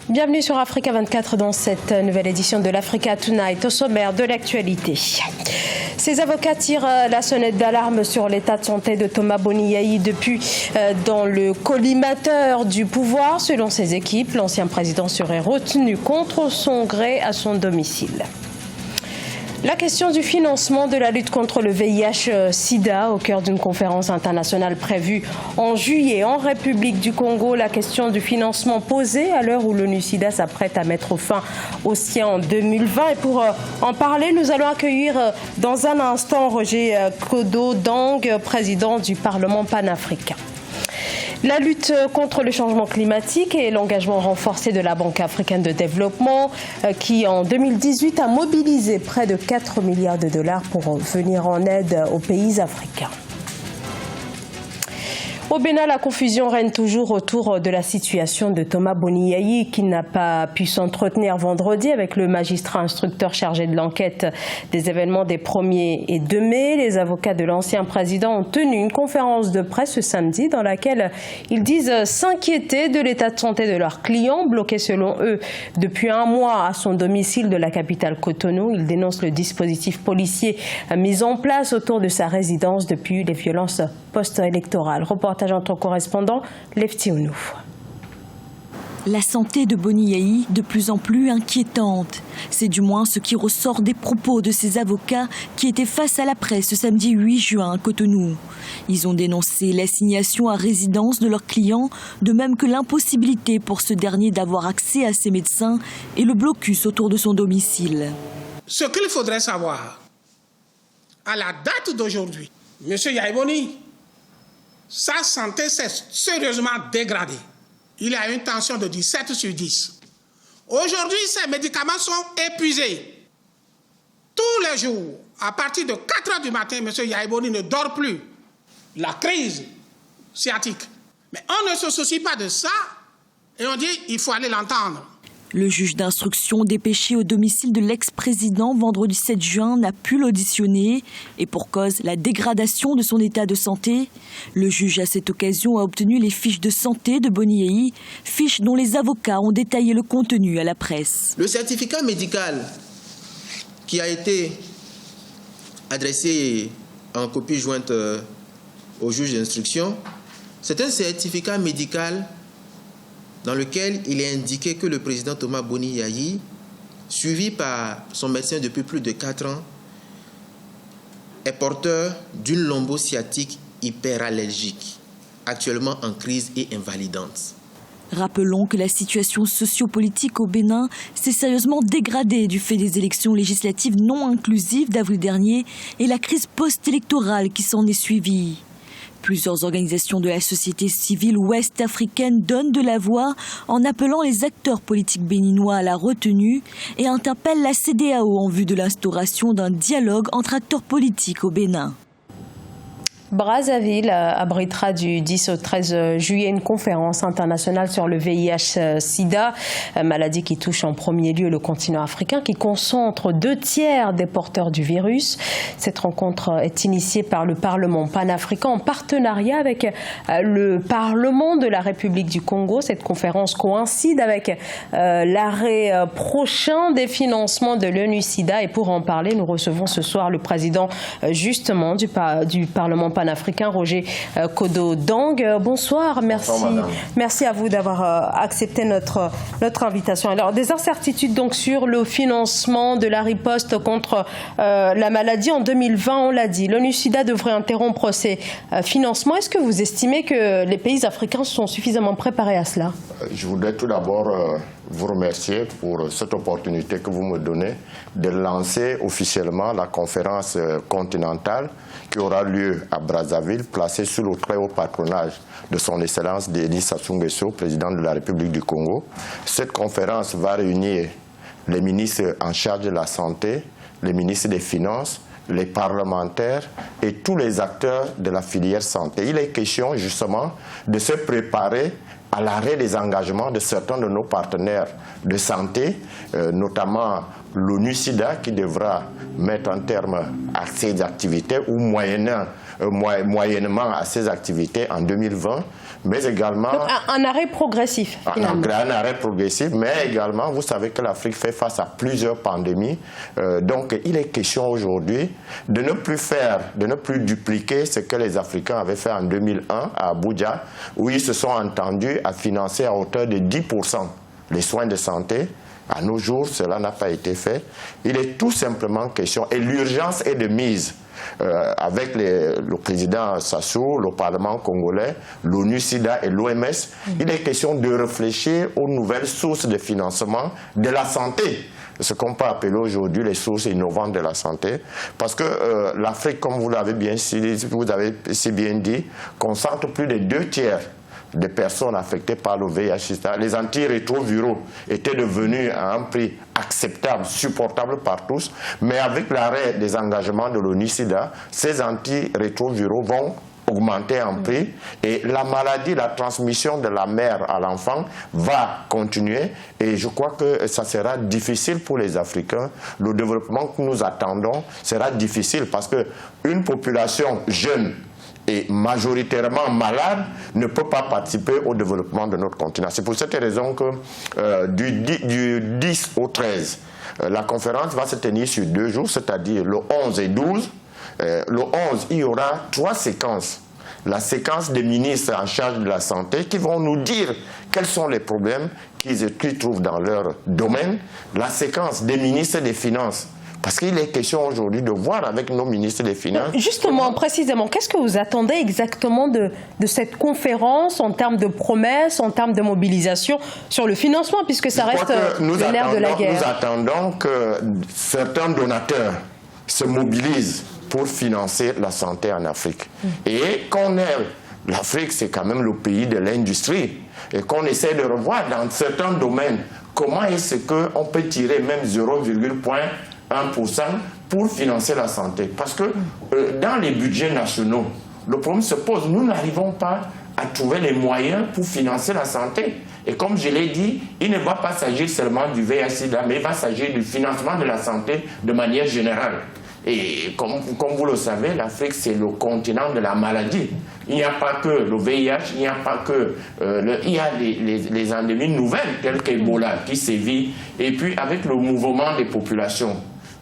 Bienvenue sur Africa 24 dans cette nouvelle édition de l'Africa Tonight. Au sommaire de l'actualité. Ces avocats tirent la sonnette d'alarme sur l'état de santé de Thomas Boni Yayi depuis dans le collimateur du pouvoir. Selon ses équipes, l'ancien président serait retenu contre son gré à son domicile. La question du financement de la lutte contre le VIH-Sida au cœur d'une conférence internationale prévue en juillet en République du Congo. La question du financement posée à l'heure où l'ONU-Sida s'apprête à mettre fin au sien en 2020. Et pour en parler, nous allons accueillir dans un instant Roger Kodo-Dang, président du Parlement panafricain. La lutte contre le changement climatique et l'engagement renforcé de la Banque africaine de développement qui, en 2018, a mobilisé près de 4 milliards de dollars pour venir en aide aux pays africains. Au Bénin, la confusion règne toujours autour de la situation de Thomas Boni Yayi qui n'a pas pu s'entretenir vendredi avec le magistrat instructeur chargé de l'enquête des événements des 1er et 2 mai. Les avocats de l'ancien président ont tenu une conférence de presse ce samedi dans laquelle ils disent s'inquiéter de l'état de santé de leurs clients, bloqués selon eux depuis un mois à son domicile de la capitale Cotonou. Ils dénoncent le dispositif policier mis en place autour de sa résidence depuis les violences post-électorales. Reportage entre correspondant, Lefti Ounou. La santé de Boni Yayi de plus en plus inquiétante. C'est du moins ce qui ressort des propos de ses avocats qui étaient face à la presse ce samedi 8 juin à Cotonou. Ils ont dénoncé l'assignation à résidence de leurs clients, de même que l'impossibilité pour ce dernier d'avoir accès à ses médecins et le blocus autour de son domicile. Ce qu'il faudrait savoir, à la date d'aujourd'hui, M. Yayi Boni, sa santé s'est sérieusement dégradée. Il a une tension de 17 sur 10. Aujourd'hui, ses médicaments sont épuisés. Tous les jours, à partir de 4 h du matin, M. Yayi Boni ne dort plus. La crise sciatique. Mais on ne se soucie pas de ça et on dit qu'il faut aller l'entendre. Le juge d'instruction dépêché au domicile de l'ex-président vendredi 7 juin n'a pu l'auditionner et pour cause la dégradation de son état de santé. Le juge à cette occasion a obtenu les fiches de santé de Boni Yayi, fiches dont les avocats ont détaillé le contenu à la presse. Le certificat médical qui a été adressé en copie jointe au juge d'instruction, c'est un certificat médical dans lequel il est indiqué que le président Thomas Boni Yayi, suivi par son médecin depuis plus de 4 ans, est porteur d'une lombo-sciatique hyperallergique, actuellement en crise et invalidante. Rappelons que la situation sociopolitique au Bénin s'est sérieusement dégradée du fait des élections législatives non inclusives d'avril dernier et la crise post-électorale qui s'en est suivie. Plusieurs organisations de la société civile ouest-africaine donnent de la voix en appelant les acteurs politiques béninois à la retenue et interpellent la CEDEAO en vue de l'instauration d'un dialogue entre acteurs politiques au Bénin. Brazzaville abritera du 10 au 13 juillet une conférence internationale sur le VIH-Sida, maladie qui touche en premier lieu le continent africain, qui concentre 2 tiers des porteurs du virus. Cette rencontre est initiée par le Parlement panafricain en partenariat avec le Parlement de la République du Congo. Cette conférence coïncide avec l'arrêt prochain des financements de l'ONU-Sida. Et pour en parler, nous recevons ce soir le président justement du Parlement panafricain, Roger Kodo-Dang. Bonsoir, merci à vous d'avoir accepté notre invitation. Alors, des incertitudes donc sur le financement de la riposte contre la maladie en 2020, on l'a dit. L'ONU-Sida devrait interrompre ses financements. Est-ce que vous estimez que les pays africains sont suffisamment préparés à cela? Je voudrais tout d'abord vous remercier pour cette opportunité que vous me donnez de lancer officiellement la conférence continentale qui aura lieu à Brazzaville, placée sous le très haut patronage de son Excellence Denis Sassou Nguesso, président de la République du Congo. Cette conférence va réunir les ministres en charge de la santé, les ministres des Finances, les parlementaires et tous les acteurs de la filière santé. Il est question justement de se préparer à l'arrêt des engagements de certains de nos partenaires de santé, notamment l'ONU-Sida qui devra mettre un terme à ses activités ou moyennement à ses activités en 2020, mais également... Donc, un arrêt progressif, finalement. Un arrêt progressif, mais également, vous savez que l'Afrique fait face à plusieurs pandémies. Donc, il est question aujourd'hui de ne plus dupliquer ce que les Africains avaient fait en 2001 à Abuja, où ils se sont entendus à financer à hauteur de 10% les soins de santé. À nos jours, cela n'a pas été fait. Il est tout simplement question, et l'urgence est de mise. Avec le président Sassou, le Parlement congolais, l'ONU-SIDA et l'OMS, il est question de réfléchir aux nouvelles sources de financement de la santé. Ce qu'on peut appeler aujourd'hui les sources innovantes de la santé. Parce que l'Afrique, comme vous avez si bien dit, concentre plus de 2/3 des personnes affectées par le VIH-Sida. Les antirétroviraux étaient devenus à un prix acceptable, supportable par tous, mais avec l'arrêt des engagements de l'ONU-SIDA, ces antirétroviraux vont augmenter en prix et la maladie, la transmission de la mère à l'enfant va continuer et je crois que ça sera difficile pour les Africains. Le développement que nous attendons sera difficile parce qu'une population jeune et majoritairement malade ne peut pas participer au développement de notre continent. C'est pour cette raison que du 10 au 13, la conférence va se tenir sur 2 jours, c'est-à-dire le 11 et 12. Le 11, il y aura 3 séquences. La séquence des ministres en charge de la santé qui vont nous dire quels sont les problèmes qu'ils trouvent dans leur domaine. La séquence des ministres des Finances. Parce qu'il est question aujourd'hui de voir avec nos ministres des Finances... Justement, précisément, qu'est-ce que vous attendez exactement de cette conférence en termes de promesses, en termes de mobilisation sur le financement, puisque ça reste le nerf de la guerre? Nous attendons que certains donateurs se mobilisent pour financer la santé en Afrique. Et qu'on ait... L'Afrique, c'est quand même le pays de l'industrie. Et qu'on essaie de revoir dans certains domaines comment est-ce qu'on peut tirer même 0,1% pour financer la santé. Parce que dans les budgets nationaux, le problème se pose. Nous n'arrivons pas à trouver les moyens pour financer la santé. Et comme je l'ai dit, il ne va pas s'agir seulement du VIH-Sida, mais il va s'agir du financement de la santé de manière générale. Et comme vous le savez, l'Afrique, c'est le continent de la maladie. Il n'y a pas que le VIH, il n'y a pas que... il y a les endémies nouvelles, telles qu'Ebola, qui sévit. Et puis, avec le mouvement des populations,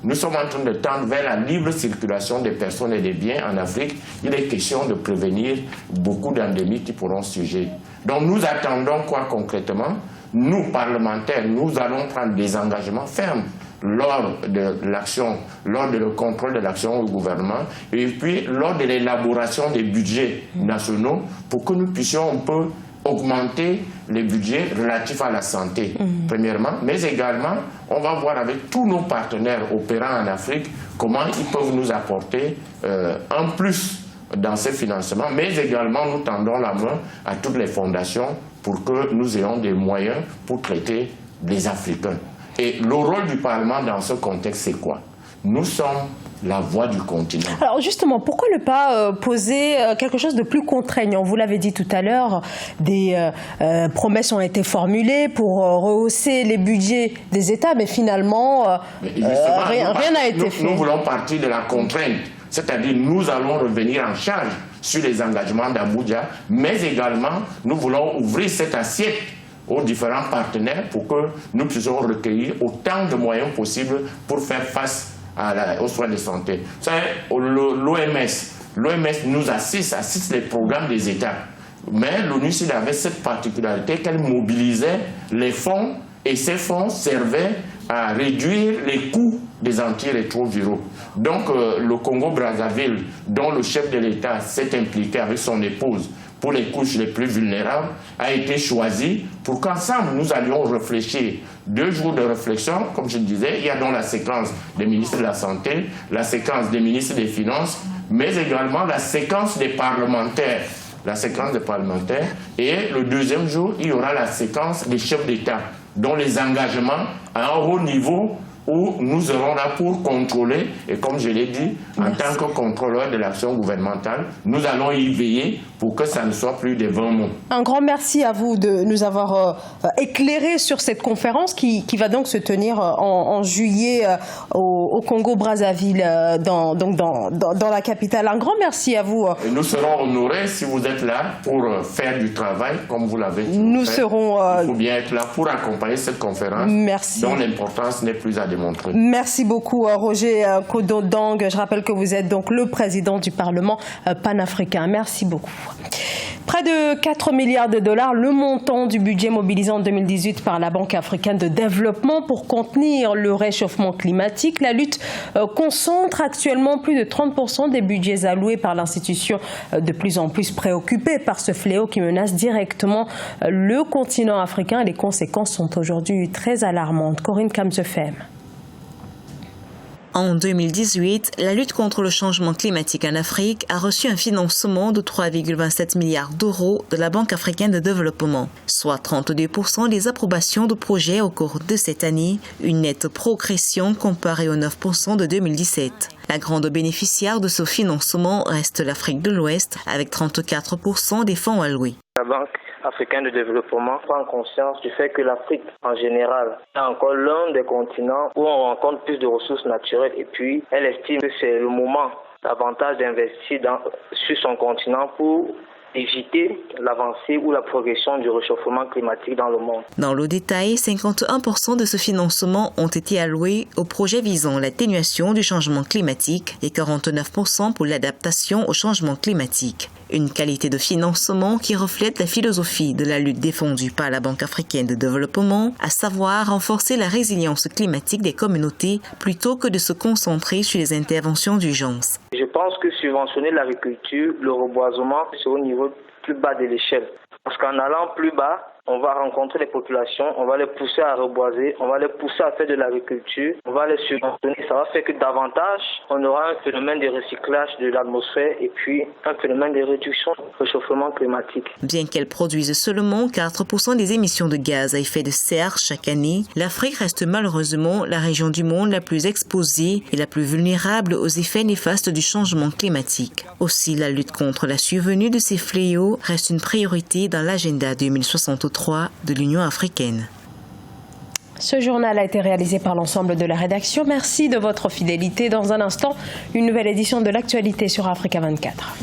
nous sommes en train de tendre vers la libre circulation des personnes et des biens en Afrique. Il est question de prévenir beaucoup d'endémies qui pourront surgir. Donc, nous attendons quoi concrètement? Nous, parlementaires, nous allons prendre des engagements fermes lors de l'action, lors de le contrôle de l'action au gouvernement, et puis lors de l'élaboration des budgets nationaux, pour que nous puissions un peu augmenter les budgets relatifs à la santé, premièrement, mais également, on va voir avec tous nos partenaires opérants en Afrique comment ils peuvent nous apporter un plus dans ces financements, mais également nous tendons la main à toutes les fondations pour que nous ayons des moyens pour traiter les Africains. Et le rôle du Parlement dans ce contexte, c'est quoi? Nous sommes la voix du continent. Alors justement, pourquoi ne pas poser quelque chose de plus contraignant? Vous l'avez dit tout à l'heure, des promesses ont été formulées pour rehausser les budgets des États, mais finalement, rien n'a été fait. Nous voulons partir de la contrainte, c'est-à-dire nous allons revenir en charge sur les engagements d'Abuja, mais également nous voulons ouvrir cette assiette aux différents partenaires pour que nous puissions recueillir autant de moyens possibles pour faire face aux soins de santé. Vous savez, l'OMS nous assiste les programmes des États. Mais l'ONU-SIDA avait cette particularité qu'elle mobilisait les fonds et ces fonds servaient à réduire les coûts des antirétroviraux. Donc le Congo-Brazzaville, dont le chef de l'État s'est impliqué avec son épouse pour les couches les plus vulnérables, a été choisi pour qu'ensemble nous allions réfléchir. 2 jours de réflexion, comme je disais, il y a donc la séquence des ministres de la Santé, la séquence des ministres des Finances, mais également la séquence des parlementaires. La séquence des parlementaires. Et le 2e jour, il y aura la séquence des chefs d'État, dont les engagements à un haut niveau où nous serons là pour contrôler, et comme je l'ai dit, en tant que contrôleur de l'action gouvernementale, nous allons y veiller pour que ça ne soit plus des vains mots. Un grand merci à vous de nous avoir éclairé sur cette conférence qui va donc se tenir en juillet au Congo-Brazzaville, dans la capitale. Un grand merci à vous. Et nous serons honorés si vous êtes là pour faire du travail comme vous l'avez dit. Nous serons... Il faut bien être là pour accompagner cette conférence dont l'importance n'est plus à démontrer. Merci beaucoup Roger Kododang. Je rappelle que vous êtes donc le président du Parlement panafricain. Merci beaucoup. Près de 4 milliards de dollars, le montant du budget mobilisé en 2018 par la Banque africaine de développement pour contenir le réchauffement climatique. La lutte concentre actuellement plus de 30% des budgets alloués par l'institution, de plus en plus préoccupée par ce fléau qui menace directement le continent africain. Les conséquences sont aujourd'hui très alarmantes. Corinne Kamsefem. En 2018, la lutte contre le changement climatique en Afrique a reçu un financement de 3,27 milliards d'euros de la Banque africaine de développement, soit 32% des approbations de projets au cours de cette année, une nette progression comparée aux 9% de 2017. La grande bénéficiaire de ce financement reste l'Afrique de l'Ouest, avec 34% des fonds alloués. La Banque africaine de développement prend conscience du fait que l'Afrique en général est encore l'un des continents où on rencontre plus de ressources naturelles, et puis elle estime que c'est le moment davantage d'investir sur son continent pour éviter l'avancée ou la progression du réchauffement climatique dans le monde. Dans le détail, 51% de ce financement ont été alloués aux projets visant l'atténuation du changement climatique et 49% pour l'adaptation au changement climatique. Une qualité de financement qui reflète la philosophie de la lutte défendue par la Banque africaine de développement, à savoir renforcer la résilience climatique des communautés plutôt que de se concentrer sur les interventions d'urgence. Je pense que subventionner l'agriculture, le reboisement, c'est au niveau plus bas de l'échelle. Parce qu'en allant plus bas, on va rencontrer les populations, on va les pousser à reboiser, on va les pousser à faire de l'agriculture, on va les subventionner. Ça va faire que davantage, on aura un phénomène de recyclage de l'atmosphère et puis un phénomène de réduction du réchauffement climatique. Bien qu'elle produise seulement 4% des émissions de gaz à effet de serre chaque année, l'Afrique reste malheureusement la région du monde la plus exposée et la plus vulnérable aux effets néfastes du changement climatique. Aussi, la lutte contre la survenue de ces fléaux reste une priorité dans l'agenda 2063 de l'Union africaine. Ce journal a été réalisé par l'ensemble de la rédaction. Merci de votre fidélité. Dans un instant, une nouvelle édition de l'actualité sur Africa 24.